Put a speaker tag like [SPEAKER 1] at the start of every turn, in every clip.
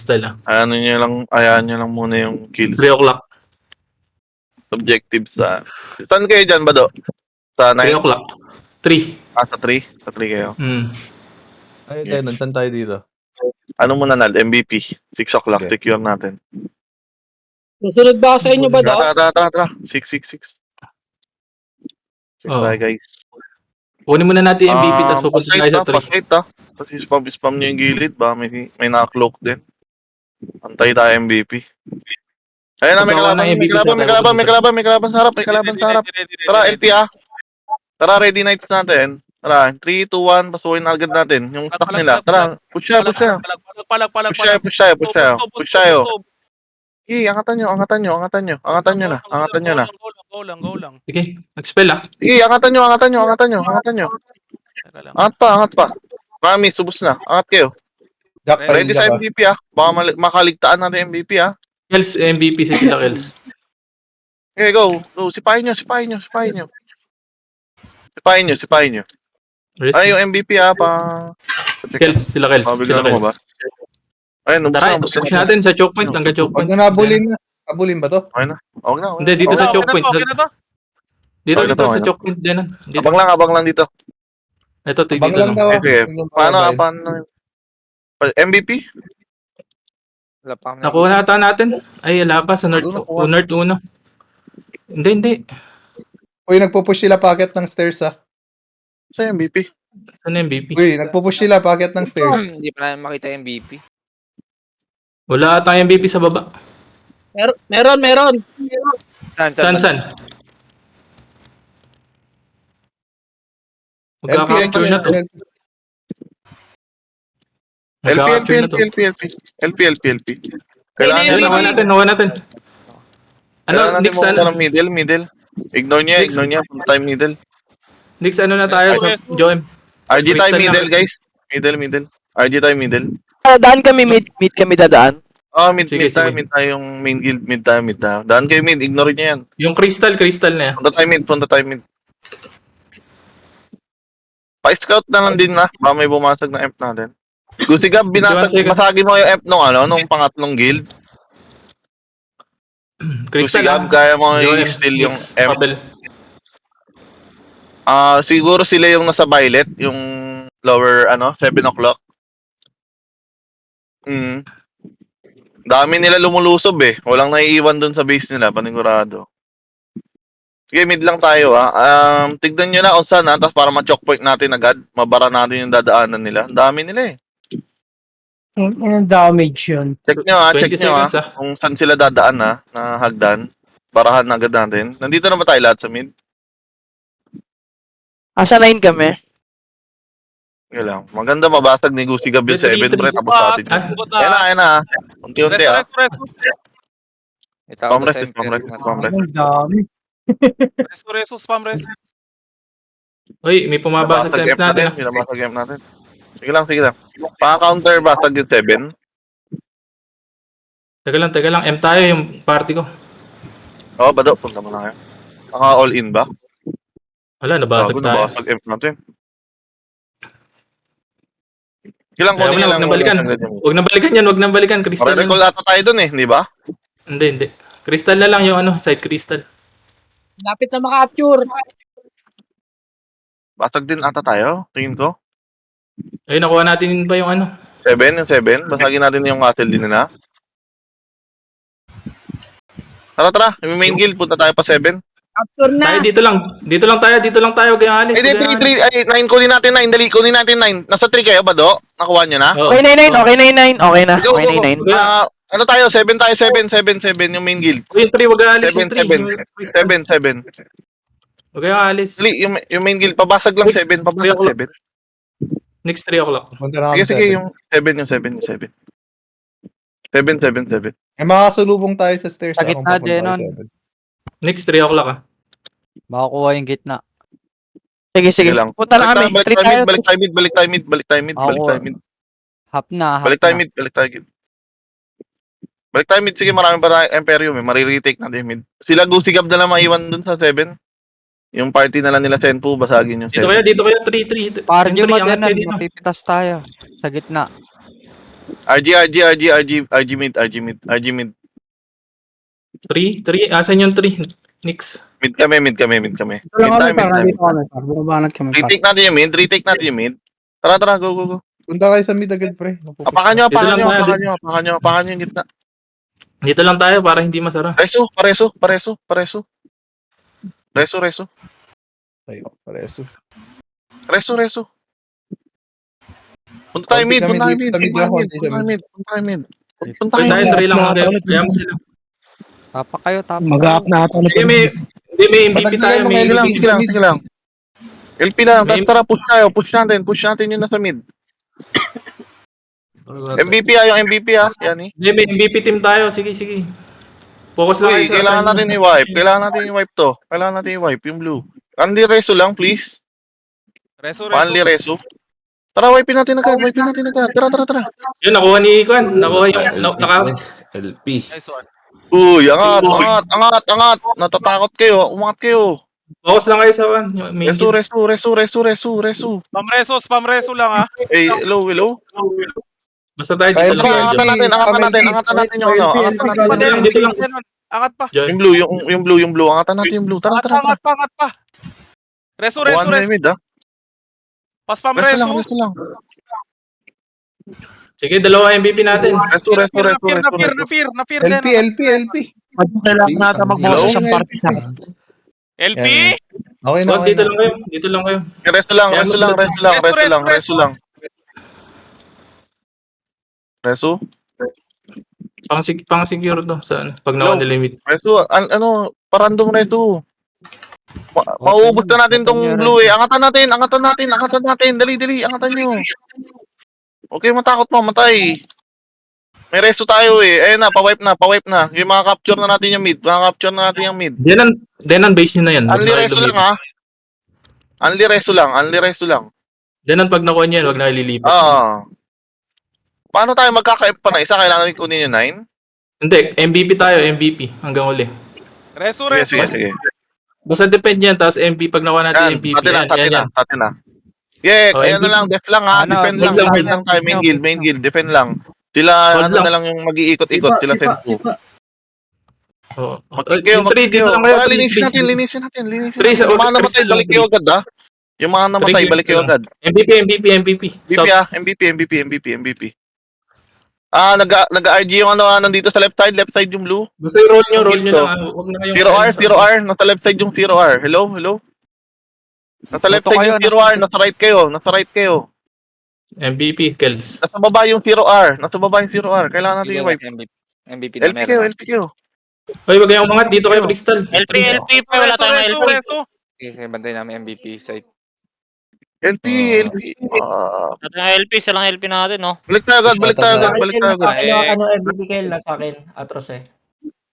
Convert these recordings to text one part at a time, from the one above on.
[SPEAKER 1] style ah.
[SPEAKER 2] Ayahan nyo lang muna yung kills.
[SPEAKER 1] 3 o'clock.
[SPEAKER 2] Objectives sa... Saan kayo dyan, Bado? Sa
[SPEAKER 1] 3
[SPEAKER 2] 9?
[SPEAKER 1] o'clock. 3.
[SPEAKER 2] Sa 3? Sa 3 kayo.
[SPEAKER 3] Ay, Denon, saan tayo dito?
[SPEAKER 2] Ano muna Nal? MVP. 6 o'clock.
[SPEAKER 3] Okay.
[SPEAKER 2] Secure natin.
[SPEAKER 4] Susunod ba ako sa inyo, Bado?
[SPEAKER 2] Tara. 6. 6
[SPEAKER 1] Oh.
[SPEAKER 2] tayo, guys.
[SPEAKER 1] Kunin muna natin yung MVP, tapos pupunta tayo sa 3.
[SPEAKER 2] Pasite Tapos spam nyo yung gilid. Ba, may naka-cloak din. Antay tayo MVP. Ayun na, may kalaban sa harap. Tara, LP Tara, ready nights natin. Tara, 3, 2, 1, pasukin na agad natin. Yung stock nila. Tara, push tayo. Angatan nyo na.
[SPEAKER 5] Go lang.
[SPEAKER 1] Sige, nag-spell ah.
[SPEAKER 2] Sige, angatan nyo. Angat pa. Mami, subos na. Angat kayo.
[SPEAKER 3] Jack,
[SPEAKER 2] Ready sa MVP Baka makaligtaan natin MVP
[SPEAKER 1] Kels, MVP si Kila Kels.
[SPEAKER 2] Okay, go. Sipahin nyo. Ay, yung MVP
[SPEAKER 1] Kels, sila Kels.
[SPEAKER 2] Ayun,
[SPEAKER 1] Tara, tapos natin sa choke point. Hanggang choke point.
[SPEAKER 3] Pag nabulin na. Nabulin ba to?
[SPEAKER 2] Okay na.
[SPEAKER 1] Hindi, dito sa choke point.
[SPEAKER 5] Okay na to?
[SPEAKER 1] Dito
[SPEAKER 2] Okay na
[SPEAKER 1] sa
[SPEAKER 2] to.
[SPEAKER 1] choke point din. Dito.
[SPEAKER 2] Abang lang dito.
[SPEAKER 1] Ito,
[SPEAKER 3] Abang
[SPEAKER 1] dito
[SPEAKER 3] lang
[SPEAKER 1] lang.
[SPEAKER 3] daw.
[SPEAKER 2] Okay. Paano? MVP?
[SPEAKER 1] Nakuha natin. Ay, wala pa. Sa North 1. Hindi.
[SPEAKER 3] Uy, nagpo-push sila packet ng stairs
[SPEAKER 2] Sa MVP.
[SPEAKER 1] Ano MVP?
[SPEAKER 3] Uy, nagpo-push sila packet ng stairs.
[SPEAKER 6] Hindi pa namin makita yung MVP.
[SPEAKER 1] Wala tayong MVP sa baba.
[SPEAKER 4] Meron.
[SPEAKER 1] San? Magka-capture na to.
[SPEAKER 2] LP. Kailangan
[SPEAKER 1] Nakuha natin. Nix,
[SPEAKER 2] middle. Ignore niya. Punta tayo middle.
[SPEAKER 1] Nix, na tayo sa Joem.
[SPEAKER 2] RG tayo middle, guys. Middle. RG tayo middle.
[SPEAKER 6] Daan kami, mid kami dadaan.
[SPEAKER 2] Mid
[SPEAKER 1] Sige.
[SPEAKER 2] tayo yung main guild, mid tayo. Daan kayo mid, ignore niya yan.
[SPEAKER 1] Yung crystal na yan.
[SPEAKER 2] Punta tayo mid. Pa-scout na lang din baka may bumasag na F natin. Gusti Gab, basagin mo yung F nung pangatlong guild. Gusti Gab, kaya mo i-steal yung F. Siguro sila yung nasa violet, yung lower 7 o'clock. Dami nila lumulusob Walang naiiwan dun sa base nila, panigurado. Sige, mid lang tayo tignan nyo na kung saan tapos para ma-choke point natin agad, mabara natin yung dadaanan nila. Ang dami nila
[SPEAKER 4] Ang damage yun.
[SPEAKER 2] Check nyo
[SPEAKER 1] 20 seconds,
[SPEAKER 2] kung saan sila dadaan na hagdan. Barahan agad natin. Nandito na ba tayo lahat sa mid?
[SPEAKER 6] Asa 9 kami?
[SPEAKER 2] Sige lang. Maganda mabasag ni Gusti Gab yung 7 pre, tapos natin. Ayan na. Unti-unti Pamres.
[SPEAKER 4] Ang dami.
[SPEAKER 5] Spam res.
[SPEAKER 1] Uy, may pumabasag sa MP natin.
[SPEAKER 2] Pinabasag M natin. Sige lang. Paka-counter basag yung 7.
[SPEAKER 1] Teka lang. M tayo yung party ko.
[SPEAKER 2] Bado. Punta mo na kayo. Naka-all in ba?
[SPEAKER 1] Wala, nabasag tayo.
[SPEAKER 2] Nabasag M natin. Ilang kunin
[SPEAKER 1] Wag nang balikan. Crystal na
[SPEAKER 2] Recall
[SPEAKER 1] lang.
[SPEAKER 2] ata tayo dun hindi ba?
[SPEAKER 1] Hindi. Crystal na lang yung side crystal.
[SPEAKER 4] Lapit na maka-capture.
[SPEAKER 2] Basag din ata tayo, tingin ko.
[SPEAKER 1] Ay, nakuha natin pa yung
[SPEAKER 2] 7. Basagin natin yung castle din nila. Tara. Yung main guild, punta tayo pa 7.
[SPEAKER 4] Capture na.
[SPEAKER 1] Tayo dito lang tayo kaya alis.
[SPEAKER 2] Ay, 3. Ay, 9 kunin natin 9. Dali, kunin natin 9. Nasa 3 kayo ba, Do? Nakuha nyo na?
[SPEAKER 1] Oo.
[SPEAKER 6] Okay na 9. Okay na.
[SPEAKER 2] Go.
[SPEAKER 6] 9.
[SPEAKER 2] Ano tayo? 7 tayo, 7 yung main guild.
[SPEAKER 1] Yung 3, wag aalis yung 3.
[SPEAKER 2] 7.
[SPEAKER 1] Wag kaya aalis.
[SPEAKER 2] Dali, yung main guild, pabasag lang 7. Pabasag 7.
[SPEAKER 1] Next 3 o'clock.
[SPEAKER 3] Punta na kami
[SPEAKER 2] Sige,
[SPEAKER 3] 7.
[SPEAKER 2] yung 7. 7.
[SPEAKER 3] Makasulubong tayo sa stairs.
[SPEAKER 7] Sa gitna, Denon.
[SPEAKER 1] Next 3 o'clock
[SPEAKER 7] Makakuha yung gitna.
[SPEAKER 6] Sige.
[SPEAKER 2] lang.
[SPEAKER 6] Punta na kami.
[SPEAKER 2] Balik tayo mid.
[SPEAKER 7] Hap na.
[SPEAKER 2] Balik tayo mid. Sige, marami pa Imperium Mariretake natin mid. Sila Gusti Gab na lang maiwan dun sa 7. Yung party na lang nila Senpu, basagin yung 7.
[SPEAKER 1] Dito kaya 3.
[SPEAKER 7] Parang
[SPEAKER 1] Yung
[SPEAKER 7] yung
[SPEAKER 1] 3, angat
[SPEAKER 7] Denon,
[SPEAKER 1] kayo dito.
[SPEAKER 7] mapipitas tayo. Sa gitna.
[SPEAKER 2] RG mid.
[SPEAKER 1] 3? Asan yung 3? Nix.
[SPEAKER 2] Mid kami.
[SPEAKER 4] Ito lang
[SPEAKER 2] Mid
[SPEAKER 4] kami,
[SPEAKER 2] tayo,
[SPEAKER 4] par.
[SPEAKER 2] mid
[SPEAKER 4] Nandito
[SPEAKER 2] tayo.
[SPEAKER 4] kami, par. Bumabanat kami, par.
[SPEAKER 2] Retake natin yung mid. Tara, go.
[SPEAKER 3] Punta kayo sa mid agad, pre.
[SPEAKER 2] Apakan nyo
[SPEAKER 1] Dito lang tayo,
[SPEAKER 2] yung gitna.
[SPEAKER 1] Dito lang tayo para hindi masara.
[SPEAKER 2] Reso.
[SPEAKER 3] Tayo, pareso.
[SPEAKER 2] Reso. Punta tayo
[SPEAKER 3] Konti
[SPEAKER 2] mid.
[SPEAKER 3] kami dito sa mid,
[SPEAKER 2] Punta
[SPEAKER 1] Uy,
[SPEAKER 2] tayo
[SPEAKER 1] tayo
[SPEAKER 2] mid.
[SPEAKER 1] 3 lang natin. Kaya mo sila.
[SPEAKER 7] Tapak kayo.
[SPEAKER 4] Mag-up na ata.
[SPEAKER 1] Sige, may MVP tayo. May
[SPEAKER 3] Patagdagan mo
[SPEAKER 1] MVP.
[SPEAKER 2] Sige lang. LP lang. Tara, push natin yun nasa mid. MVP yung MVP Yan eh.
[SPEAKER 1] Hindi, may MVP team tayo. Sige. Focus lang
[SPEAKER 2] Uy,
[SPEAKER 1] kayo sa
[SPEAKER 2] kailangan natin i-wipe. Kailangan natin i-wipe yung blue. Only reso lang, please.
[SPEAKER 5] Reso.
[SPEAKER 2] Only reso. Tara, wipe natin agad. Tara.
[SPEAKER 1] Yun, nakuha ni Kwan. Nakuha yung
[SPEAKER 8] LP.
[SPEAKER 5] Nice one.
[SPEAKER 2] Uy, angat. Natatakot kayo. Umangat kayo.
[SPEAKER 1] Focus lang kayo sa Kwan. Main
[SPEAKER 2] Reso.
[SPEAKER 5] Spam reso lang ha.
[SPEAKER 2] Eh, hello.
[SPEAKER 1] Basta tayo
[SPEAKER 3] Kaya
[SPEAKER 1] dito
[SPEAKER 2] Tara,
[SPEAKER 1] lang.
[SPEAKER 2] angatan natin yung ano.
[SPEAKER 1] Dito lang.
[SPEAKER 5] Angat pa.
[SPEAKER 2] Yung blue. Angatan natin yung blue. Tara.
[SPEAKER 5] Angat pa. Reso.
[SPEAKER 2] One mid, ah.
[SPEAKER 5] Paspam
[SPEAKER 2] Reso
[SPEAKER 5] reso.
[SPEAKER 2] lang.
[SPEAKER 1] Sige, dalawa MVP natin.
[SPEAKER 2] Reso.
[SPEAKER 5] Na fear din.
[SPEAKER 3] LP.
[SPEAKER 4] Kailangan natin
[SPEAKER 2] mag-boses
[SPEAKER 3] ang party
[SPEAKER 4] sa
[SPEAKER 5] LP.
[SPEAKER 3] Okay na,
[SPEAKER 1] Kwan,
[SPEAKER 3] okay na.
[SPEAKER 1] dito lang kayo.
[SPEAKER 2] Reso lang. Reso.
[SPEAKER 1] Pang secure to sa pag nakuha nila limit.
[SPEAKER 2] Reso, parandom reso. Mauubos na natin tong blue eh. Angatan natin. Dali, angatan nyo. Okay, matakot mamatay. May reso tayo eh. Ayun na, pa-wipe na. Yung mga capture na natin yung mid.
[SPEAKER 1] Denan base nyo na yan.
[SPEAKER 2] Only reso lang ha. Only reso lang.
[SPEAKER 1] Denan pag nakuha nyo yan, wag na ililipat.
[SPEAKER 2] Paano tayo magkaka-F pa na isa? Kailangan rin kunin yung 9?
[SPEAKER 1] Hindi, MVP tayo, MVP hanggang uli.
[SPEAKER 5] Reso.
[SPEAKER 2] Sige.
[SPEAKER 1] Basta depend yan, tapos MP pag nakuha natin
[SPEAKER 2] Yan,
[SPEAKER 1] MVP.
[SPEAKER 2] tatin na. Yeah,
[SPEAKER 1] Oh,
[SPEAKER 2] ayan
[SPEAKER 1] MVP.
[SPEAKER 2] na lang, def lang ha. Defend lang tayo. Main guild, defend lang. Sila,
[SPEAKER 1] Hold lang.
[SPEAKER 2] na lang yung mag-iikot-ikot. Sila Senpu.
[SPEAKER 1] Oh.
[SPEAKER 2] Magkikayo.
[SPEAKER 1] Dito lang kayo.
[SPEAKER 2] Para linisin natin.
[SPEAKER 1] Three, sa-
[SPEAKER 2] Yung mga namatay,
[SPEAKER 1] three,
[SPEAKER 2] balik kayo agad ha. Yung mga namatay,
[SPEAKER 1] Three,
[SPEAKER 2] balik kayo
[SPEAKER 1] three.
[SPEAKER 2] agad.
[SPEAKER 1] MVP. Stop.
[SPEAKER 2] MVP. Nag-RG yung nandito sa left side yung blue.
[SPEAKER 1] Basta roll nyo lang. Huwag na kayong...
[SPEAKER 2] 0R. Nasa left side yung 0R. Hello? Nasa left
[SPEAKER 7] Boto
[SPEAKER 2] side
[SPEAKER 7] kayo,
[SPEAKER 2] yung 0R. Nasa right kayo.
[SPEAKER 1] MVP, Kells.
[SPEAKER 2] Nasa baba yung 0R. Kailangan natin yung wipe.
[SPEAKER 9] MVP na meron.
[SPEAKER 2] LP kayo.
[SPEAKER 1] Hoy, wag kayong umangat. Dito kayo, Crystal.
[SPEAKER 9] LP pa, wala tayong LP.
[SPEAKER 5] Reso.
[SPEAKER 9] Okay, bantay namin MVP site.
[SPEAKER 2] LP.
[SPEAKER 9] Ito yung LP, isa lang LP natin, no?
[SPEAKER 2] Balik tayo agad.
[SPEAKER 9] Ano,
[SPEAKER 4] MVP kayo lang sa akin, Atros eh.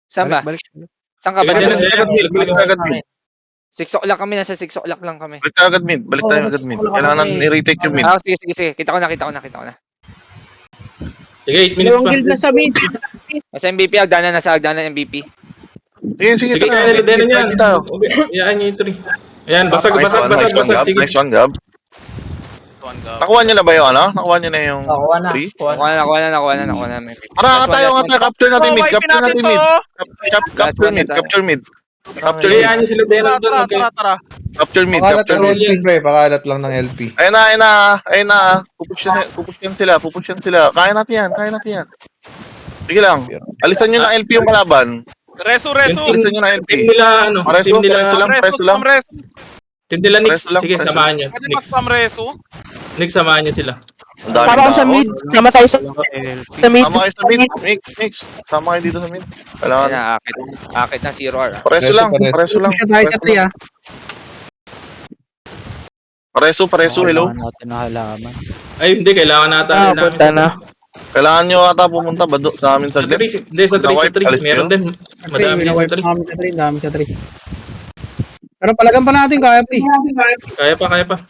[SPEAKER 9] Saan ba? Saan ka ba?
[SPEAKER 1] Sige,
[SPEAKER 2] Balik tayo agad mid.
[SPEAKER 9] 6 o'clock kami, nasa 6 o'clock lang kami.
[SPEAKER 2] Balik tayo agad mid. Kailangan natin i-retake yung mid.
[SPEAKER 9] Sige. Kita ko na.
[SPEAKER 1] Sige, 8 minutes
[SPEAKER 4] Dalawang
[SPEAKER 1] pa.
[SPEAKER 4] guild na sa mid.
[SPEAKER 9] Nasa MVP, nasa MVP.
[SPEAKER 2] Sige,
[SPEAKER 1] Sige, kaya nila Denan yan.
[SPEAKER 2] tayo.
[SPEAKER 1] Yan yung 3. Ayan, basag. Sige.
[SPEAKER 2] Nice one, Gab. Nakuha niyo na ba yung Nakuha niyo na yung
[SPEAKER 4] Nakuha na.
[SPEAKER 2] 3?
[SPEAKER 9] Nakuha na MVP.
[SPEAKER 2] Tara, tayo. Capture natin mid. Capture mid.
[SPEAKER 1] Kayaan nyo sila Denan doon. Okay.
[SPEAKER 5] Tara.
[SPEAKER 2] Capture mid.
[SPEAKER 3] Pakalat ng LP, pre. Pakalat lang ng LP.
[SPEAKER 2] Ayun na. Pupush yan sila. Kaya natin yan. Sige lang. Alisan nyo ng LP yung kalaban.
[SPEAKER 5] Reso.
[SPEAKER 2] Alisan nyo ng LP.
[SPEAKER 1] Team nila,
[SPEAKER 2] Pareso lang.
[SPEAKER 1] Team nila Nix.
[SPEAKER 2] Preso lang,
[SPEAKER 1] Sige,
[SPEAKER 2] preso.
[SPEAKER 1] samahan nyo.
[SPEAKER 5] Pwede paspam reso.
[SPEAKER 1] Nix, samahan nyo sila.
[SPEAKER 2] Ang daming
[SPEAKER 6] Para sa
[SPEAKER 2] tao.
[SPEAKER 6] mid. Sama tayo sa mid.
[SPEAKER 2] Sama kayo sa mid. Mix. Sama kayo dito sa mid. Kailangan.
[SPEAKER 9] Akit na 0R.
[SPEAKER 2] Pareso lang.
[SPEAKER 4] Isa tayo sa 3 ah.
[SPEAKER 2] Pareso. Hello.
[SPEAKER 7] Kailangan natin na halaman.
[SPEAKER 1] Ay, hindi. Kailangan nata.
[SPEAKER 6] Punta na.
[SPEAKER 2] Kailangan nyo ata pumunta ba sa amin
[SPEAKER 1] Sa
[SPEAKER 2] sa
[SPEAKER 1] 3.
[SPEAKER 2] glit?
[SPEAKER 1] Hindi, sa 3.
[SPEAKER 2] Alis
[SPEAKER 1] Meron
[SPEAKER 2] kayo?
[SPEAKER 1] din. Madami din sa 3.
[SPEAKER 4] Dami sa 3. Pero palagan pa natin, kaya pa.
[SPEAKER 1] Kaya pa.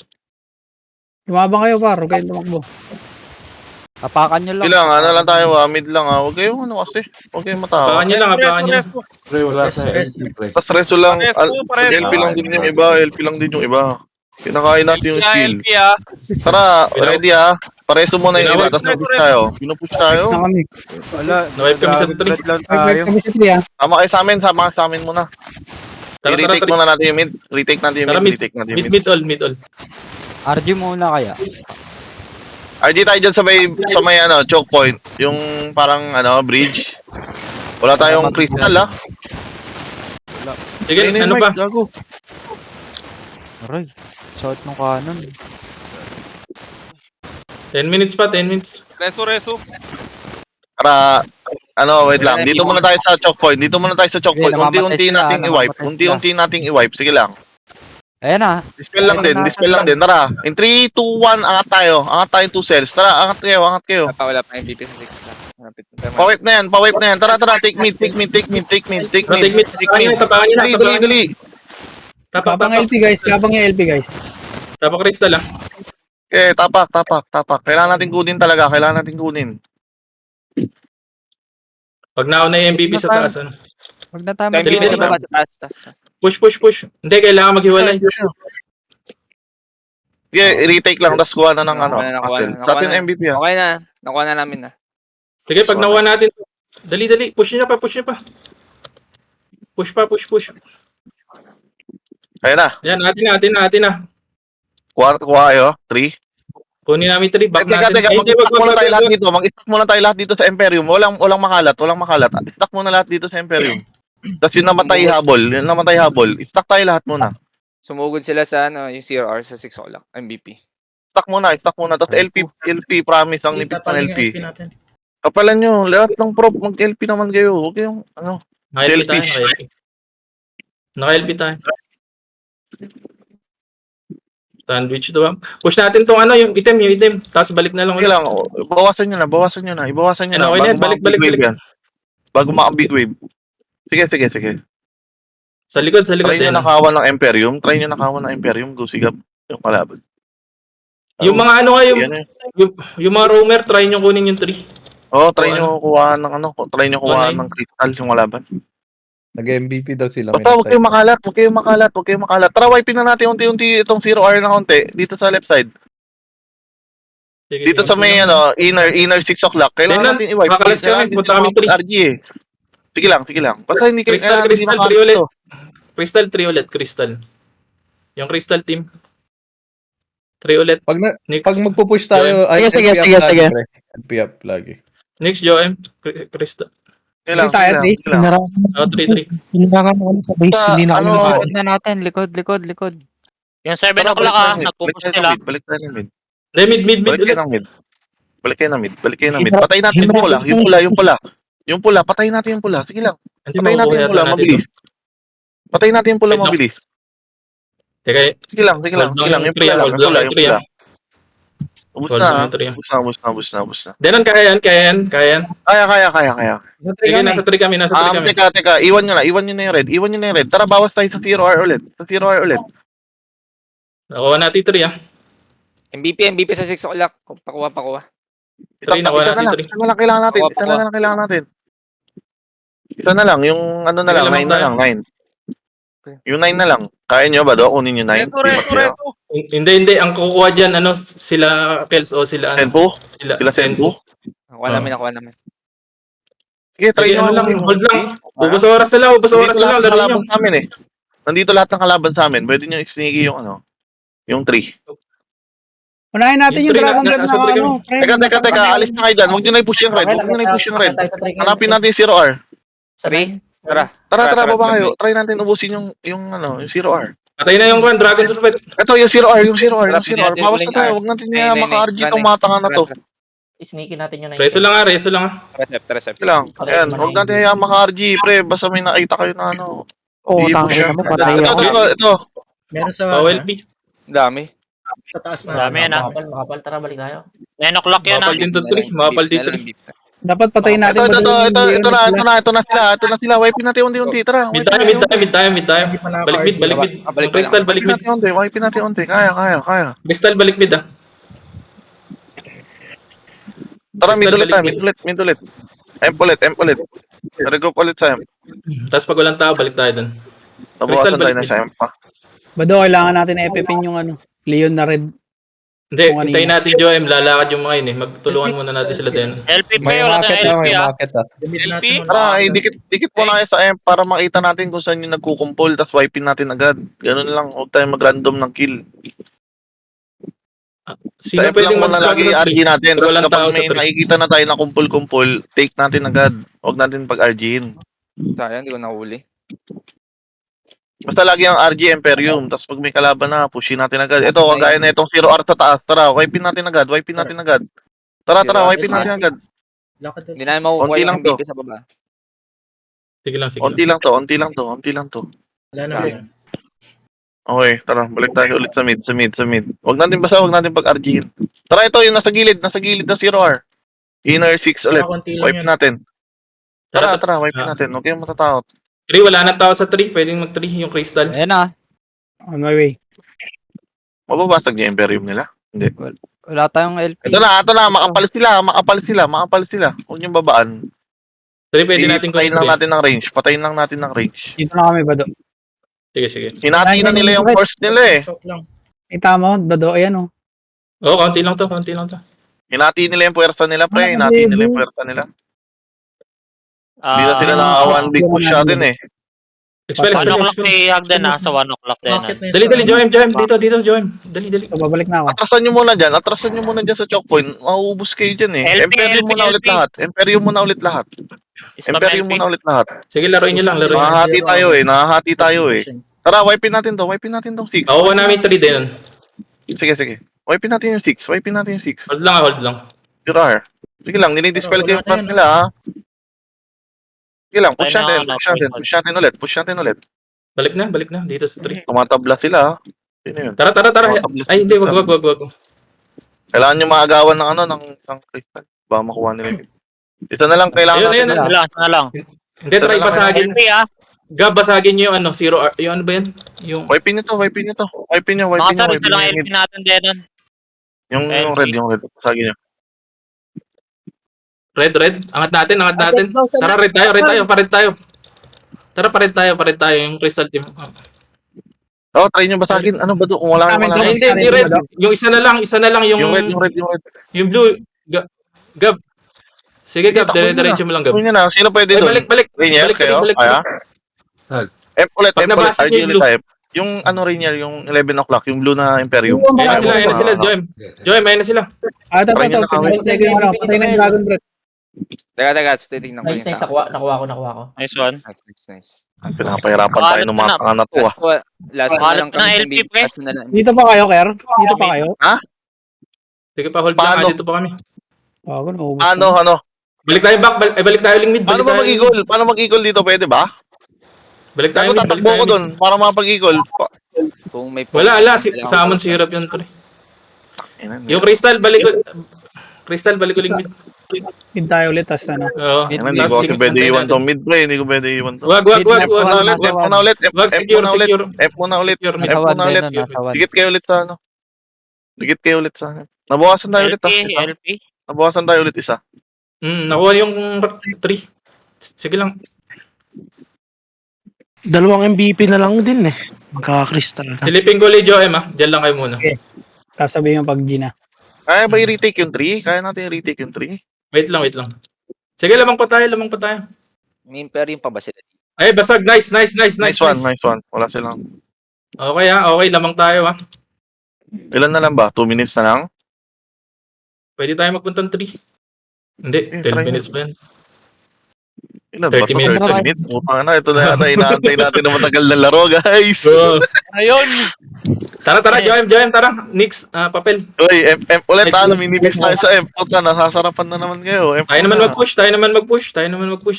[SPEAKER 4] Lumabang kayo, par. Huwag kayong tumakbo.
[SPEAKER 7] Tapakan nyo lang.
[SPEAKER 2] Kailangan lang tayo mid lang Huwag kayong kasi. Huwag kayong matawa.
[SPEAKER 1] Apakan nyo lang.
[SPEAKER 5] Reso.
[SPEAKER 8] Pre, wala sa LP, pre.
[SPEAKER 2] Tapos reso lang.
[SPEAKER 5] Pareso.
[SPEAKER 2] LP lang din yung iba. Pinakain natin yung
[SPEAKER 5] LP
[SPEAKER 2] skill.
[SPEAKER 5] LP ah.
[SPEAKER 2] Tara, ready Pareso muna yung iba, tapos pinupush tayo. Pinupush tayo.
[SPEAKER 4] Na kami.
[SPEAKER 7] Wala.
[SPEAKER 1] Nawipe kami sa tree.
[SPEAKER 7] Nagagad lang
[SPEAKER 4] Five
[SPEAKER 7] tayo.
[SPEAKER 4] kami sa 3 ah.
[SPEAKER 2] Sama kayo sa amin, sama kayo sa amin muna.
[SPEAKER 1] Tara,
[SPEAKER 2] I-retake
[SPEAKER 1] tara,
[SPEAKER 2] muna natin yung mid. Retake natin yung
[SPEAKER 1] Tara,
[SPEAKER 2] mid. Retake natin yung mid.
[SPEAKER 1] Mid all.
[SPEAKER 7] RG muna kaya.
[SPEAKER 2] RG tayo dyan sa may choke point. Yung parang bridge. Wala tayong crystal
[SPEAKER 1] Sige,
[SPEAKER 2] Ayun na yung
[SPEAKER 1] ano
[SPEAKER 2] mic,
[SPEAKER 1] pa?
[SPEAKER 2] gago.
[SPEAKER 7] Aray. Shot ng kanon.
[SPEAKER 1] 10 minutes pa, 10 minutes.
[SPEAKER 5] Reso.
[SPEAKER 2] Para, wait lang. Dito muna tayo sa choke point. Dito muna tayo sa choke point. Unti-unti nating i-wipe. Unti-unti nating i-wipe. Sige lang.
[SPEAKER 7] Ayan na.
[SPEAKER 2] Dispel lang din. Dispel lang din. Tara. In 3, 2, 1, angat tayo. Angat tayo 2 cells. Tara, angat kayo. Angat kayo.
[SPEAKER 5] Wala pa MVP sa 6. Malapit na tayo.
[SPEAKER 2] Pa-wipe na yan. Pa-wipe na yan. Tara. Take mid. Take mid.
[SPEAKER 1] Tapakan nyo na.
[SPEAKER 2] Dali.
[SPEAKER 4] Kabang LP guys, kabang yung LP guys.
[SPEAKER 1] Tapak crystal lang.
[SPEAKER 2] Okay, tapak. Kailangan natin kunin talaga. Kailangan natin kunin.
[SPEAKER 1] Pag nauna yung MVP sa taas, ano?
[SPEAKER 7] Huwag na tayo
[SPEAKER 5] Time
[SPEAKER 1] Dali,
[SPEAKER 5] limit
[SPEAKER 1] dali.
[SPEAKER 5] ba? Taas.
[SPEAKER 1] Push. Hindi, kailangan maghiwalay.
[SPEAKER 2] Okay, retake lang. Tapos kuha na ng
[SPEAKER 8] Nakuha
[SPEAKER 2] castle.
[SPEAKER 8] na.
[SPEAKER 2] Sa atin MVP
[SPEAKER 8] Okay na. Nakuha na namin na.
[SPEAKER 1] Sige, pag nakuha natin, dali. Push nyo pa. Push pa.
[SPEAKER 2] Ayun na.
[SPEAKER 1] Yan, atin na.
[SPEAKER 2] Kuha kayo. 3.
[SPEAKER 1] Kunin namin 3, back
[SPEAKER 2] Teka,
[SPEAKER 1] natin. Ay, hindi,
[SPEAKER 2] mag-stack muna tayo lahat
[SPEAKER 1] wag.
[SPEAKER 2] dito. Mag-stack muna tayo lahat dito sa Imperium. Walang makalat. Stack muna lahat dito sa Imperium. Tapos yung namatay habol. Stack tayo lahat muna.
[SPEAKER 8] Sumugod sila sa yung CRR sa 6 o'clock. MVP.
[SPEAKER 2] Stack muna. Tapos LP, promise ang nipit ng LP. Kapalan nyo, lahat ng prop, mag-LP naman kayo. Huwag kayong,
[SPEAKER 1] Naka-LP
[SPEAKER 2] LP.
[SPEAKER 1] tayo. Naka-LP tayo. Sandwich to ba? Push natin tong yung item. Tapos balik na lang
[SPEAKER 2] Sige lang, bawasan nyo na. Ibawasan nyo na.
[SPEAKER 1] Okay na yan, balik.
[SPEAKER 2] Bago maka-big wave. Sige.
[SPEAKER 1] Sa likod.
[SPEAKER 2] Try nyo
[SPEAKER 1] Yan.
[SPEAKER 2] nakawan ng Imperium. Gusigap yung kalaban.
[SPEAKER 1] Yung mga
[SPEAKER 2] Yan eh.
[SPEAKER 1] yung mga roamer, try nyo kunin yung 3.
[SPEAKER 2] Try nyo kuhaan ng crystal yung kalaban.
[SPEAKER 3] Nag-MVP daw sila.
[SPEAKER 2] Basta huwag kayong makalat. Tara, wipe na natin unti-unti itong 0R na konti. Dito sa left side.
[SPEAKER 1] Sige,
[SPEAKER 2] Dito sa may inner 6 o'clock. Kailangan
[SPEAKER 1] Then,
[SPEAKER 2] natin i-wipe.
[SPEAKER 1] kakalas kami,
[SPEAKER 2] Kailangan
[SPEAKER 1] punta kami
[SPEAKER 2] natin RG eh. Sige lang. Basta hindi
[SPEAKER 1] Crystal
[SPEAKER 2] kailangan
[SPEAKER 1] 3 ulit. Crystal 3 ulit, Crystal. Yung Crystal team. 3 ulit.
[SPEAKER 3] Pag
[SPEAKER 1] Next,
[SPEAKER 3] magpo-push tayo,
[SPEAKER 6] Sige.
[SPEAKER 3] LP up lagi.
[SPEAKER 1] next Joem. Crystal.
[SPEAKER 2] Kailangan.
[SPEAKER 4] Tayo, Trey.
[SPEAKER 1] 3.
[SPEAKER 6] Hinarangan ako sa base, hindi na ako nakain.
[SPEAKER 7] Likod na natin. Likod.
[SPEAKER 9] Yung 7 o'clock nagpupus nila.
[SPEAKER 2] Balik tayo ng mid.
[SPEAKER 1] Mid
[SPEAKER 2] Balik
[SPEAKER 1] ulit.
[SPEAKER 2] kayo ng mid. Patay natin yung pula. Patayin natin yung pula. Sige lang.
[SPEAKER 1] Hindi
[SPEAKER 2] Patayin natin yung pula, mabilis. Patayin natin yung pula,
[SPEAKER 1] Wait lang.
[SPEAKER 2] mabilis.
[SPEAKER 1] Teka,
[SPEAKER 2] Sige lang. Yung pula lang. Ubus
[SPEAKER 1] hold
[SPEAKER 2] na.
[SPEAKER 1] lang yung 3.
[SPEAKER 2] Ubus na.
[SPEAKER 1] Denon, kaya yan.
[SPEAKER 2] Kaya.
[SPEAKER 4] Sa 3
[SPEAKER 1] Sige,
[SPEAKER 4] kami.
[SPEAKER 1] nasa 3 kami.
[SPEAKER 2] Teka. Iwan nyo na yung red. Tara, bawas tayo sa 0R ulit.
[SPEAKER 1] Nakuha natin 3
[SPEAKER 8] MVP sa 6 o'clock. Pakuha.
[SPEAKER 1] 3, nakuha natin 3.
[SPEAKER 2] Isa na lang kailangan natin. Isa na lang, yung na
[SPEAKER 1] Sige,
[SPEAKER 2] lang, 9 na lang, 9. Yung 9 na lang. Kaya nyo ba do? Kunin yung 9?
[SPEAKER 5] Reso.
[SPEAKER 1] Hindi. Ang kukuha dyan, sila Kels o sila
[SPEAKER 2] Tempo?
[SPEAKER 1] Sila
[SPEAKER 2] Sila Senpo?
[SPEAKER 8] Nakuha namin.
[SPEAKER 2] Sige, try
[SPEAKER 1] Sige,
[SPEAKER 2] nyo
[SPEAKER 1] lang,
[SPEAKER 2] lang.
[SPEAKER 1] hold lang. Ubus oras na lang, laro nyo.
[SPEAKER 2] Kalaban sa amin eh. Nandito lahat ng kalaban sa amin. Pwede nyo i-sneaky yung 3.
[SPEAKER 4] Unahin natin
[SPEAKER 1] Yung
[SPEAKER 4] yung
[SPEAKER 1] three
[SPEAKER 4] Dragon
[SPEAKER 1] na-
[SPEAKER 4] Blood na
[SPEAKER 1] nasa three kami.
[SPEAKER 2] Teka. Alis na kayo dyan. Huwag nyo na i-push yung red. Hanapin natin yung 0R.
[SPEAKER 8] 3? Tara.
[SPEAKER 2] Tara, baba kayo. Try natin ubusin yung 0R.
[SPEAKER 1] Patay na yung Dragon Sulfet.
[SPEAKER 2] Ito, yung 0R.
[SPEAKER 8] natin
[SPEAKER 2] Bawas na
[SPEAKER 8] uling
[SPEAKER 2] tayo.
[SPEAKER 8] R.
[SPEAKER 2] Huwag natin
[SPEAKER 8] Nay,
[SPEAKER 2] maka-RG
[SPEAKER 8] nay.
[SPEAKER 2] itong mga tanga na to.
[SPEAKER 9] Sneaky natin yun.
[SPEAKER 1] Reso lang.
[SPEAKER 8] Recept.
[SPEAKER 2] Sige lang. Ayan, huwag natin hayaan maka-RG, pre. Basta may nakita kayo na
[SPEAKER 6] Oo,
[SPEAKER 2] Hindi,
[SPEAKER 6] tangin na mo,
[SPEAKER 2] Ito,
[SPEAKER 6] patay ako.
[SPEAKER 2] ito.
[SPEAKER 10] Meron sa
[SPEAKER 1] OLP.
[SPEAKER 8] Dami.
[SPEAKER 10] sa taas na.
[SPEAKER 9] Dami yan
[SPEAKER 10] Makapal, tara balik tayo.
[SPEAKER 9] 9 o'clock yan
[SPEAKER 1] Mapal din to 3. Mapal din 3.
[SPEAKER 4] Dapat patayin natin.
[SPEAKER 2] Ito na sila. Wipe natin unti-unti. Tara.
[SPEAKER 1] Mid tayo. Balik mid. Yung Crystal, balik mid.
[SPEAKER 2] Wipe natin unti. Kaya.
[SPEAKER 1] Crystal, balik mid
[SPEAKER 2] Tara, mid
[SPEAKER 1] Crystal,
[SPEAKER 2] ulit tayo.
[SPEAKER 1] balik
[SPEAKER 2] Mid ulit. Emp ulit. Regroup ulit sa Emp.
[SPEAKER 1] Tapos pag walang tao, balik tayo dun.
[SPEAKER 2] Nabawasan
[SPEAKER 1] Crystal,
[SPEAKER 2] tayo
[SPEAKER 1] balik
[SPEAKER 2] na
[SPEAKER 1] mid.
[SPEAKER 2] sa Emp pa.
[SPEAKER 4] Bado, kailangan natin epipin yung ano, Leon na red.
[SPEAKER 1] Hindi,
[SPEAKER 4] Kung kanina.
[SPEAKER 1] hintayin natin Joem, lalakad yung mga yun eh. Magtulungan muna natin sila din.
[SPEAKER 9] LP
[SPEAKER 3] May
[SPEAKER 9] pre, wala
[SPEAKER 3] market
[SPEAKER 9] tayong
[SPEAKER 3] ah,
[SPEAKER 9] LP
[SPEAKER 3] may
[SPEAKER 9] ah.
[SPEAKER 3] market ah.
[SPEAKER 10] Gamitin
[SPEAKER 9] LP?
[SPEAKER 10] natin muna.
[SPEAKER 2] Tara, dikit po na kayo sa M para makita natin kung saan yung nagkukumpol, tapos wipein natin agad. Ganun lang, huwag tayo mag-random ng kill.
[SPEAKER 1] Sino
[SPEAKER 2] Sa F lang
[SPEAKER 1] pwedeng
[SPEAKER 2] muna lagi
[SPEAKER 1] mag-squad
[SPEAKER 2] RG natin,
[SPEAKER 1] Pag
[SPEAKER 2] tapos
[SPEAKER 1] walang tao
[SPEAKER 2] kapag
[SPEAKER 1] sa
[SPEAKER 2] may
[SPEAKER 1] tree.
[SPEAKER 2] nakikita na tayo na kumpul-kumpul, take natin agad. Huwag natin pag-RGin.
[SPEAKER 8] Sayang, hindi ko nahuli.
[SPEAKER 2] Basta lagi ang RG Imperium, tapos pag may kalaban na, pushin natin agad. Ito, kagaya na itong 0R sa taas. Tara, wipein natin agad, wipein natin agad. Tara, wipein natin agad.
[SPEAKER 10] Lakad
[SPEAKER 8] Hindi namin makukuha
[SPEAKER 2] Konti
[SPEAKER 8] yung
[SPEAKER 2] lang to.
[SPEAKER 8] MVP sa baba.
[SPEAKER 1] Sige lang, sige
[SPEAKER 2] Onti
[SPEAKER 1] lang.
[SPEAKER 2] lang to.
[SPEAKER 10] Wala na
[SPEAKER 8] Okay.
[SPEAKER 10] yan.
[SPEAKER 2] Okay, tara, balik tayo ulit sa mid. Huwag natin pag-RGin. Tara, ito yung nasa gilid na 0R. Inner 6 ulit.
[SPEAKER 10] Konti lang
[SPEAKER 2] Wipe
[SPEAKER 10] yun.
[SPEAKER 2] natin. Tara, wipe
[SPEAKER 1] Ah.
[SPEAKER 2] natin. Huwag kayong matatakot.
[SPEAKER 1] 3, wala nang tao sa 3. Pwedeng mag-3 yung crystal.
[SPEAKER 7] Ayan na.
[SPEAKER 4] On my way.
[SPEAKER 2] Mababasag niya yung Imperium nila.
[SPEAKER 7] Wala tayong LP.
[SPEAKER 2] Ito na, makapal sila. Huwag niyong babaan.
[SPEAKER 1] 3, pwede natin
[SPEAKER 2] Patayin lang
[SPEAKER 1] kunin.
[SPEAKER 2] natin ng range.
[SPEAKER 4] Dito na kami, Bado.
[SPEAKER 1] Sige.
[SPEAKER 2] Hinati na nila yung force nila eh.
[SPEAKER 10] Shock lang.
[SPEAKER 4] Kita mo, Bado, ayan oh.
[SPEAKER 1] Oo, konti lang to.
[SPEAKER 2] Hinati nila yung puwersa nila, pre. Hindi na sila
[SPEAKER 9] Ah,
[SPEAKER 2] nakaka-1 big push natin eh.
[SPEAKER 1] Expel.
[SPEAKER 9] 1 o'clock si Hagden na, sa 1 o'clock din.
[SPEAKER 10] Bakit na yun?
[SPEAKER 1] Dali, Joem. Dito, Joem. Dali.
[SPEAKER 4] So, babalik na ako.
[SPEAKER 2] Atrasan nyo muna dyan sa choke point. Mauubos kayo dyan eh.
[SPEAKER 9] LP.
[SPEAKER 2] Imperium muna ulit lahat.
[SPEAKER 9] Spam
[SPEAKER 2] Imperium
[SPEAKER 9] LP.
[SPEAKER 2] muna ulit lahat.
[SPEAKER 1] Sige, laruin nyo lang.
[SPEAKER 2] Nahahati tayo eh. Tara, wipein natin tong 6.
[SPEAKER 1] Nakuha namin 3 din.
[SPEAKER 2] Sige. Wipein natin yung 6.
[SPEAKER 1] Hold lang.
[SPEAKER 2] Sure. Sige lang, ninidispel ko yung front nila ha. Sige lang, push natin ulit.
[SPEAKER 1] Balik na. Dito sa 3.
[SPEAKER 2] Tumatabla sila ha. Sino yun?
[SPEAKER 1] Tara. Ay, hindi. Wag.
[SPEAKER 2] Kailangan nyo maagawan ng crystal. Baka makuha nila yun. Ito na lang kailangan
[SPEAKER 1] Ayun,
[SPEAKER 2] natin.
[SPEAKER 9] Na lang.
[SPEAKER 1] Hindi, try basagin.
[SPEAKER 9] LP ah.
[SPEAKER 1] Gab, basagin nyo yung 0R. Yung ano ba yan? Yung...
[SPEAKER 2] Wipein nyo.
[SPEAKER 9] Mga sir, isa lang LP natin din nun.
[SPEAKER 2] Yung red. Pasagin nyo.
[SPEAKER 1] Red. Angat natin. Tara, red tayo. Pared tayo. Yung crystal team.
[SPEAKER 2] Try nyo basagin. Ano ba to? Kung wala
[SPEAKER 4] Amin,
[SPEAKER 1] Ay,
[SPEAKER 2] kang
[SPEAKER 1] hindi red. Yung isa na lang yung...
[SPEAKER 2] Yung red.
[SPEAKER 1] Yung blue. Gab. Sige, Gab.
[SPEAKER 2] Takbo nyo
[SPEAKER 1] Diretso mo lang, Gab.
[SPEAKER 2] Takbo nyo na. Sino pwede
[SPEAKER 1] Ay,
[SPEAKER 2] doon?
[SPEAKER 1] balik.
[SPEAKER 2] Rainier, kayo? Kaya? F ulit.
[SPEAKER 1] Pag nabasa
[SPEAKER 2] RG
[SPEAKER 1] niyo yung
[SPEAKER 2] ulit
[SPEAKER 1] blue.
[SPEAKER 2] type. Yung Rainier, yung 11 o'clock, yung blue na Imperium.
[SPEAKER 1] Ayun na sila, Joem, ayun na sila.
[SPEAKER 4] Ito.
[SPEAKER 2] Try nyo na kami.
[SPEAKER 4] Patay ko yung ano, patay ng Dragon Breath.
[SPEAKER 8] Teka, titignan ko
[SPEAKER 10] Nice,
[SPEAKER 8] yung
[SPEAKER 10] nice.
[SPEAKER 8] sa
[SPEAKER 10] Nakuha ko.
[SPEAKER 9] Nice one.
[SPEAKER 8] Nice.
[SPEAKER 2] Pinapahirapan tayo ng mga tanga na to ah.
[SPEAKER 8] Last na
[SPEAKER 9] Kalat
[SPEAKER 8] lang
[SPEAKER 9] na
[SPEAKER 8] kami sa
[SPEAKER 9] LP,
[SPEAKER 8] MVP.
[SPEAKER 9] pre.
[SPEAKER 8] Last na lang.
[SPEAKER 4] Dito pa kayo, Ker? Dito pa kayo?
[SPEAKER 1] Sige pa, hold
[SPEAKER 2] Paano?
[SPEAKER 1] lang. Dito pa kami.
[SPEAKER 4] Bago, naubos
[SPEAKER 2] Ano?
[SPEAKER 1] Balik tayo back. Balik tayo ling mid.
[SPEAKER 2] Paano ba mag-eagle? Paano mag-eagle dito? Pwede ba?
[SPEAKER 1] Balik tayo
[SPEAKER 2] Tago
[SPEAKER 1] mid.
[SPEAKER 2] tatakbo ko doon para makapag-eagle.
[SPEAKER 8] Kung may
[SPEAKER 1] Wala. Summon si Hirap yun, pre. Yung crystal, balik ko ling mid.
[SPEAKER 4] Hid tayo ulit, tas ano.
[SPEAKER 1] Oo.
[SPEAKER 2] Hindi ko kasi pwede iwan tong mid play. Hindi ko pwede iwan to.
[SPEAKER 1] Wag.
[SPEAKER 2] F muna ulit.
[SPEAKER 1] Wag, secure.
[SPEAKER 2] F muna ulit.
[SPEAKER 7] Nasa 1 din nun, nasa 1.
[SPEAKER 2] Dikit kayo ulit sa ano. Nabawasan tayo ulit isa.
[SPEAKER 9] LP.
[SPEAKER 2] Nabawasan tayo ulit isa.
[SPEAKER 1] Nakuha yung 3. Sige lang.
[SPEAKER 6] Dalawang MVP na lang din eh. Magkaka-crystal na.
[SPEAKER 1] Silipin ko ulit, Joem, ha. Diyan lang kayo muna.
[SPEAKER 4] Tapos sabihin yung pag G na.
[SPEAKER 2] Kaya ba i-retake yung 3? Kaya natin i-retake yung 3?
[SPEAKER 1] Wait lang. Sige, lamang pa tayo.
[SPEAKER 8] May Imperium pa ba sila?
[SPEAKER 1] Ay, basag. Nice.
[SPEAKER 2] Nice one. Wala silang.
[SPEAKER 1] Okay, ha. Okay, lamang tayo, ha.
[SPEAKER 2] Ilan na lang ba? 2 minutes na lang?
[SPEAKER 1] Pwede tayo magpuntang 3. Hindi, 12 minutes pa yan.
[SPEAKER 2] Ilan
[SPEAKER 1] 30 minutes.
[SPEAKER 2] 30 minutes? Utang na. Ito na yata. Inaantay natin na matagal na laro, guys.
[SPEAKER 9] Ayun!
[SPEAKER 1] Tara, Joem, tara. Nix, papel.
[SPEAKER 2] Uy, M ulit ha. Naminibis tayo sa M. Puta, nasasarapan na naman kayo. M
[SPEAKER 1] Tayo naman mag-push.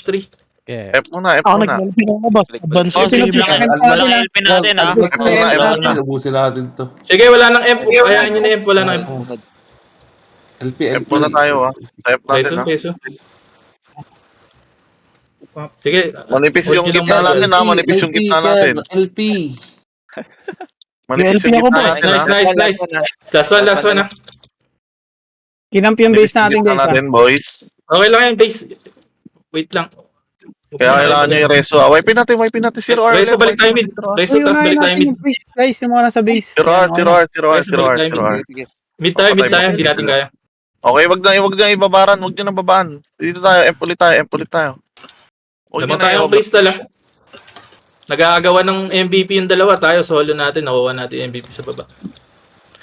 [SPEAKER 1] 3.
[SPEAKER 7] Yeah.
[SPEAKER 2] F muna.
[SPEAKER 6] Ako nag-LP na ako ba? Advance
[SPEAKER 9] Oh,
[SPEAKER 6] LP.
[SPEAKER 9] sige lang. Walang LP natin ah.
[SPEAKER 3] Ubusin natin to.
[SPEAKER 1] Sige, wala nang M. Kayaan nyo na M. Wala nang M.
[SPEAKER 2] F muna tayo ha. Sa F natin ha.
[SPEAKER 1] Peso. Sige.
[SPEAKER 2] Manipis yung
[SPEAKER 1] Hold nyo
[SPEAKER 2] gitna
[SPEAKER 1] lang
[SPEAKER 2] natin ha. Manipis yung gitna natin.
[SPEAKER 3] LP.
[SPEAKER 2] Manipis yung gitna natin ha.
[SPEAKER 1] Nice. Last one, ha.
[SPEAKER 4] Kinamp yung base natin, guys.
[SPEAKER 2] natin, boys.
[SPEAKER 1] Okay lang yung base. Wait lang.
[SPEAKER 2] Kaya kailangan nyo yung reso. Wipe natin, Zero R.
[SPEAKER 1] Reso, balik tayo mid. Reso,
[SPEAKER 4] Uy,
[SPEAKER 1] tas
[SPEAKER 4] unahin
[SPEAKER 1] balik tayo
[SPEAKER 4] natin
[SPEAKER 1] mid.
[SPEAKER 4] yung base, guys, yung mga nasa base.
[SPEAKER 2] Zero R.
[SPEAKER 1] Reso, balik tayo mid.
[SPEAKER 8] Sige.
[SPEAKER 1] Mid tayo, hindi natin kaya.
[SPEAKER 2] Okay, wag na ibabaran, wag nyo na babaan. Dito tayo, emp ulit tayo. Huwag nyo
[SPEAKER 1] Lamang
[SPEAKER 2] na
[SPEAKER 1] tayong
[SPEAKER 2] i-over.
[SPEAKER 1] crystal ah. Nag-aagawan ng MVP yung dalawa. Tayo, solo natin. Nakuha natin yung MVP sa baba.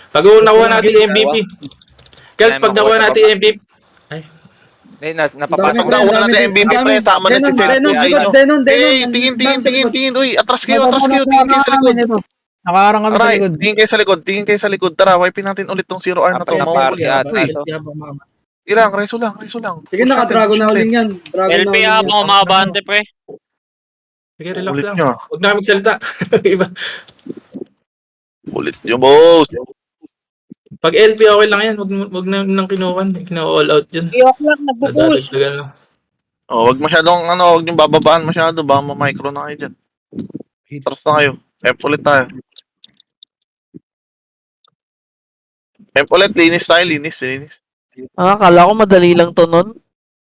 [SPEAKER 1] Pag nakuha natin yung MVP. Kels, pag nakuha natin yung MVP.
[SPEAKER 8] Napapasok
[SPEAKER 2] Pag nakuha natin MVP, pre, tama na si Philip.
[SPEAKER 4] Denon.
[SPEAKER 2] Tingin. Uy, atras kayo, tingin sa likod.
[SPEAKER 4] Nakaharang kami sa
[SPEAKER 2] Aray,
[SPEAKER 4] likod.
[SPEAKER 2] tingin kayo sa likod. Tara, wipe natin ulit tong Zero R na to.
[SPEAKER 8] Party ata ito.
[SPEAKER 2] Ilang, reso lang.
[SPEAKER 4] Sige, naka-dragon na uling yan.
[SPEAKER 9] LP habang umabante, pre.
[SPEAKER 1] Sige, relax
[SPEAKER 2] Ulit
[SPEAKER 1] lang.
[SPEAKER 2] nyo.
[SPEAKER 1] Huwag na magsalita. Iba.
[SPEAKER 2] Ulit nyo, boss.
[SPEAKER 1] Pag LP, okay lang yan. Huwag na nang kinuhan. Kina-all out yun.
[SPEAKER 4] Iyok lang, nagpo-push.
[SPEAKER 1] Dadagdagan lang.
[SPEAKER 2] Wag masyadong, wag nyo bababaan masyado. Baka ma-micro na kayo dyan. Taras na kayo. Emp ulit tayo. Emp ulit, linis tayo, linis.
[SPEAKER 6] Akala ko madali lang to nun.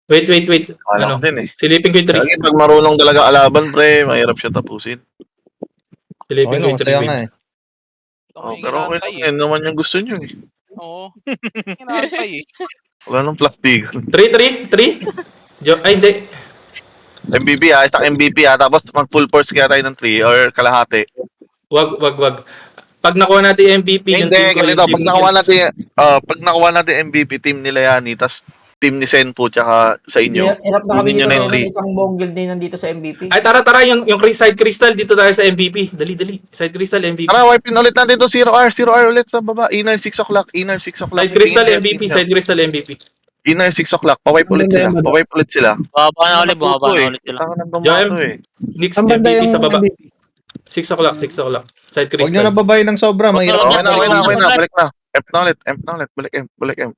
[SPEAKER 1] Wait.
[SPEAKER 2] Alam
[SPEAKER 1] Ano?
[SPEAKER 2] ko din eh.
[SPEAKER 1] Silipin ko yung 3.
[SPEAKER 2] Lagi pag marunong talaga alaban, pre, mahirap siya tapusin.
[SPEAKER 1] Silipin ko yung 3.
[SPEAKER 4] eh.
[SPEAKER 2] Pero okay lang, yan naman yung gusto nyo eh.
[SPEAKER 5] Oo. Inaantay eh.
[SPEAKER 2] Wala nang plastic.
[SPEAKER 1] 3? Ay, hindi.
[SPEAKER 2] MVP isang MVP tapos mag full force kaya tayo ng 3 or kalahati.
[SPEAKER 1] Wag. Pag nakuha natin yung MVP, yung
[SPEAKER 2] Hindi,
[SPEAKER 1] team ko,
[SPEAKER 2] ganito,
[SPEAKER 1] yung team
[SPEAKER 2] pag nakuha natin MVP, team nila yani, tas team ni Senpu tsaka sa inyo.
[SPEAKER 10] Hirap na kami
[SPEAKER 2] Kunin nyo
[SPEAKER 10] dito
[SPEAKER 2] na yung
[SPEAKER 10] ng
[SPEAKER 2] 3.
[SPEAKER 10] isang buong guild din nandito sa MVP.
[SPEAKER 1] Ay, tara, yung side crystal, dito tayo sa MVP. Dali. Side crystal, MVP.
[SPEAKER 2] Tara, wipe ulit natin to Zero R ulit sa baba. Inner 6 o'clock.
[SPEAKER 1] Side crystal, MVP. Side crystal, MVP.
[SPEAKER 2] Inner 6 o'clock. Pa-wipe ulit sila.
[SPEAKER 9] Bumaba na ulit sila.
[SPEAKER 2] Taka ng tumato eh.
[SPEAKER 1] Nix,
[SPEAKER 4] Ang banda
[SPEAKER 1] MVP
[SPEAKER 4] yung
[SPEAKER 1] sa baba.
[SPEAKER 4] MVP.
[SPEAKER 1] 6 o'clock. Side
[SPEAKER 4] Huwag nyo
[SPEAKER 1] crystal.
[SPEAKER 4] na babayin ng sobra, mahirap.
[SPEAKER 2] Okay na. Balik na. Emp na ulit. Balik emp.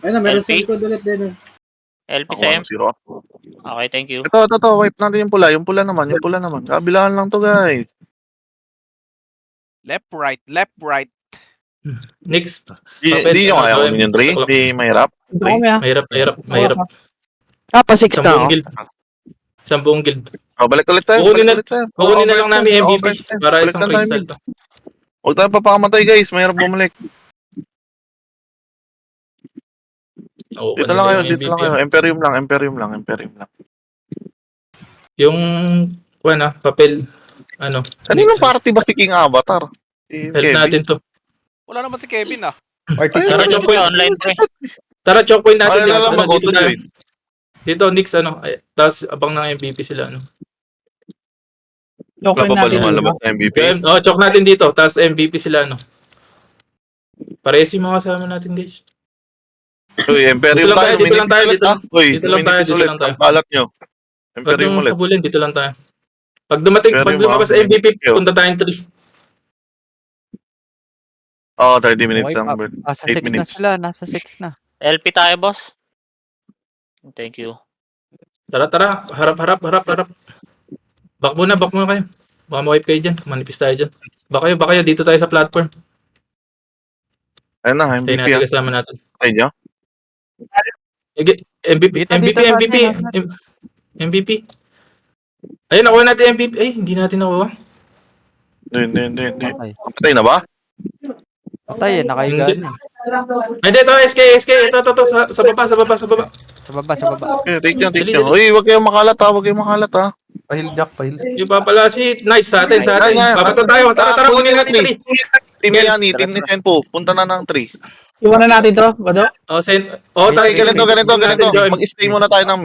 [SPEAKER 4] Ayun na, meron
[SPEAKER 9] LP?
[SPEAKER 4] sa likod ulit din.
[SPEAKER 9] LP
[SPEAKER 2] Ako
[SPEAKER 9] sa
[SPEAKER 2] ang
[SPEAKER 9] M.
[SPEAKER 2] Zero R.
[SPEAKER 9] Okay, thank you.
[SPEAKER 2] Ito. Wipe natin yung pula. Yung pula naman. Kabilaan lang to, guys.
[SPEAKER 5] Left, right.
[SPEAKER 1] Nix.
[SPEAKER 2] Hindi yung ayaw ninyo 3. Hindi mahirap.
[SPEAKER 4] Ito kami ha.
[SPEAKER 1] Mahirap.
[SPEAKER 6] Pa 6 na ako.
[SPEAKER 1] Isang buong guild.
[SPEAKER 2] Balik ulit tayo.
[SPEAKER 1] Kukunin na lang namin yung MVP para isang crystal to.
[SPEAKER 2] Huwag tayo papakamatay, guys. Mahirap bumalik.
[SPEAKER 1] Oo,
[SPEAKER 2] Dito lang kayo. Imperium lang.
[SPEAKER 1] Yung, papel,
[SPEAKER 2] Kaninong party ba si King Avatar? Si
[SPEAKER 1] help
[SPEAKER 2] Kevin?
[SPEAKER 1] natin to.
[SPEAKER 5] Wala naman si Kevin ah.
[SPEAKER 1] Tara, choke point.
[SPEAKER 9] Online, pre.
[SPEAKER 1] Tara, choke point natin.
[SPEAKER 2] Ay, lang mag-auto join.
[SPEAKER 1] Dito, Nix, tapos abang ng MVP sila,
[SPEAKER 4] Okay
[SPEAKER 2] Wala pa ba
[SPEAKER 4] natin.
[SPEAKER 2] lumalabas na MVP?
[SPEAKER 1] choke natin dito, tapos MVP sila, Parehas yung mga kasama natin, guys.
[SPEAKER 2] Uy, Imperium
[SPEAKER 1] Dito lang
[SPEAKER 2] tayo.
[SPEAKER 1] tayo, dito lang tayo,
[SPEAKER 2] Ulit,
[SPEAKER 1] dito
[SPEAKER 2] ah. Uy,
[SPEAKER 1] dito lang tayo,
[SPEAKER 2] minipis
[SPEAKER 1] dito
[SPEAKER 2] ulit.
[SPEAKER 1] lang tayo.
[SPEAKER 2] Ang kalat nyo.
[SPEAKER 1] Pag
[SPEAKER 2] Imperium
[SPEAKER 1] yung
[SPEAKER 2] ulit.
[SPEAKER 1] sabulin, dito lang tayo. Pag
[SPEAKER 2] Imperium,
[SPEAKER 1] lumabas sa MVP, punta tayong 3.
[SPEAKER 2] Oo, 30 minutes
[SPEAKER 7] Okay,
[SPEAKER 2] lang, bro.
[SPEAKER 7] Nasa
[SPEAKER 2] 8
[SPEAKER 7] 6 na
[SPEAKER 2] minutes.
[SPEAKER 7] sila, nasa 6 na.
[SPEAKER 9] LP tayo, boss. Thank you.
[SPEAKER 1] Tara, harap. Back muna kayo. Baka ma-wipe kayo dyan, manipis tayo dyan. Baka kayo, dito tayo sa platform.
[SPEAKER 2] Ayun na,
[SPEAKER 1] Tayo
[SPEAKER 2] MVP
[SPEAKER 1] natin
[SPEAKER 2] ah.
[SPEAKER 1] kasama natin.
[SPEAKER 2] Ayun nyo?
[SPEAKER 1] MVP. Ayun, nakuha natin MVP. Ay, hindi natin nakuha.
[SPEAKER 2] Hindi.
[SPEAKER 7] Okay.
[SPEAKER 2] Patay na ba?
[SPEAKER 7] Patay, nakahiga
[SPEAKER 1] Hindi.
[SPEAKER 7] na.
[SPEAKER 1] Ay, hindi, ito, SK. Ito, sa baba.
[SPEAKER 7] Sa baba.
[SPEAKER 2] Okay, take nyo.
[SPEAKER 1] Dali.
[SPEAKER 2] Uy, huwag kayong makalat ha.
[SPEAKER 4] Pahil.
[SPEAKER 1] Yung papala si Nice sa atin. Papata tayo. Tara, kunin natin 3.
[SPEAKER 2] Team
[SPEAKER 1] Yes.
[SPEAKER 2] Yani, team ni Senpo. Punta na ng 3.
[SPEAKER 4] Iwanan natin to, Bado.
[SPEAKER 2] Okay, ganito. Mag-stay muna tayo ng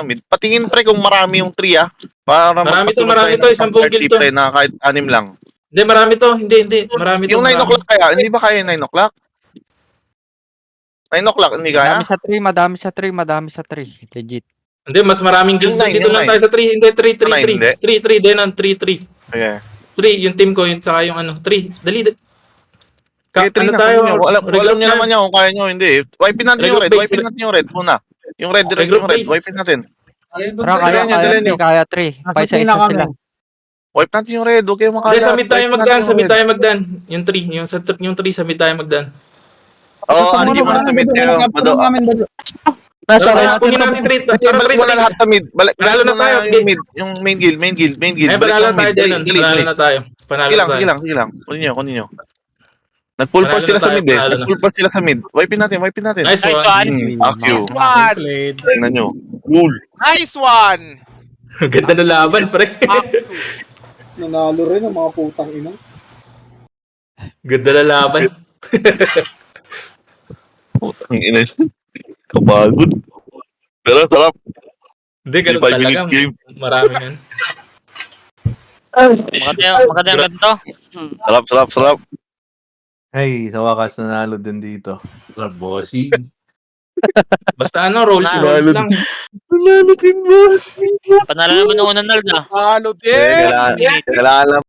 [SPEAKER 2] mid. Patingin pre kung marami yung 3 ah. Para
[SPEAKER 1] Marami to,
[SPEAKER 2] magpatuloy tayo ng
[SPEAKER 1] isang buong guild to.
[SPEAKER 2] pre na kahit 6 lang.
[SPEAKER 1] Hindi, marami to. Hindi. Marami to.
[SPEAKER 2] Yung 9 o'clock kaya, hindi ba kaya yung 9 o'clock? 9 o'clock, hindi kaya?
[SPEAKER 7] Madami sa 3. Legit.
[SPEAKER 1] Hindi, mas maraming guild.
[SPEAKER 2] Yung nine,
[SPEAKER 1] Dito
[SPEAKER 2] yung
[SPEAKER 1] lang
[SPEAKER 2] nine.
[SPEAKER 1] tayo sa 3. Hindi, 3.
[SPEAKER 2] Hindi.
[SPEAKER 1] 3 din ang 3.
[SPEAKER 2] Okay.
[SPEAKER 1] 3, yung team ko, yung saka yung 3. Dali.
[SPEAKER 2] Okay, 3 na
[SPEAKER 1] tayo?
[SPEAKER 2] Alam nyo naman yan kung kaya nyo, hindi. Wipe natin yung red.
[SPEAKER 1] Regroup base.
[SPEAKER 2] Wipe natin yung red muna. Yung red, direct
[SPEAKER 1] Regroup
[SPEAKER 2] yung red.
[SPEAKER 1] base.
[SPEAKER 2] Wipe natin.
[SPEAKER 7] Tara, kaya 3.
[SPEAKER 4] Nasa
[SPEAKER 7] Paisa-isa
[SPEAKER 4] na kami.
[SPEAKER 7] sila.
[SPEAKER 2] Wipe natin yung red. Okay,
[SPEAKER 1] Hindi,
[SPEAKER 2] makalat.
[SPEAKER 1] sa mid tayo magdan. Yung 3, sa mid tayo magdan.
[SPEAKER 2] Oo, ano yung mga mid kayo? Bado.
[SPEAKER 6] Nasa
[SPEAKER 1] Tara,
[SPEAKER 6] rest
[SPEAKER 1] kunin natin trade.
[SPEAKER 2] Kasi
[SPEAKER 1] Tara,
[SPEAKER 2] balik
[SPEAKER 1] trade.
[SPEAKER 2] mo na lahat sa mid. Balik
[SPEAKER 1] Panalo na
[SPEAKER 2] mo
[SPEAKER 1] tayo,
[SPEAKER 2] yung
[SPEAKER 1] okay.
[SPEAKER 2] mid. Yung main guild.
[SPEAKER 1] Eh,
[SPEAKER 2] Balik
[SPEAKER 1] panalo
[SPEAKER 2] yung
[SPEAKER 1] tayo
[SPEAKER 2] mid.
[SPEAKER 1] din.
[SPEAKER 2] Dali.
[SPEAKER 1] Panalo na tayo. Panalo na tayo.
[SPEAKER 2] Sige lang. Kunin nyo. Nag-full
[SPEAKER 1] Panalo
[SPEAKER 2] force sila
[SPEAKER 1] na
[SPEAKER 2] sa
[SPEAKER 1] tayo,
[SPEAKER 2] mid eh.
[SPEAKER 1] panalo na.
[SPEAKER 2] Nag-full force sila sa mid. Wipe natin.
[SPEAKER 1] Nice
[SPEAKER 9] Nice
[SPEAKER 1] one.
[SPEAKER 9] one.
[SPEAKER 2] Fuck you.
[SPEAKER 5] One!
[SPEAKER 2] Tingnan nyo. Cool.
[SPEAKER 5] Nice one!
[SPEAKER 1] Ganda na laban, pre.
[SPEAKER 4] Nanalo rin ang mga putang ina.
[SPEAKER 1] Ganda na laban.
[SPEAKER 2] Putang ina. Kapagod. Pero sarap.
[SPEAKER 1] Hindi, ganun
[SPEAKER 2] 5
[SPEAKER 1] talaga.
[SPEAKER 2] minute game.
[SPEAKER 1] Marami yan.
[SPEAKER 9] Maganda yung ganito.
[SPEAKER 2] Sarap.
[SPEAKER 3] Ay, sa wakas nanalo din dito. Bossing.
[SPEAKER 1] Basta rolls
[SPEAKER 2] Panalo
[SPEAKER 1] lang.
[SPEAKER 2] Panalo din mo.
[SPEAKER 9] Panalo naman ng unang nald ah.
[SPEAKER 5] Halo din!
[SPEAKER 2] Kailangan lang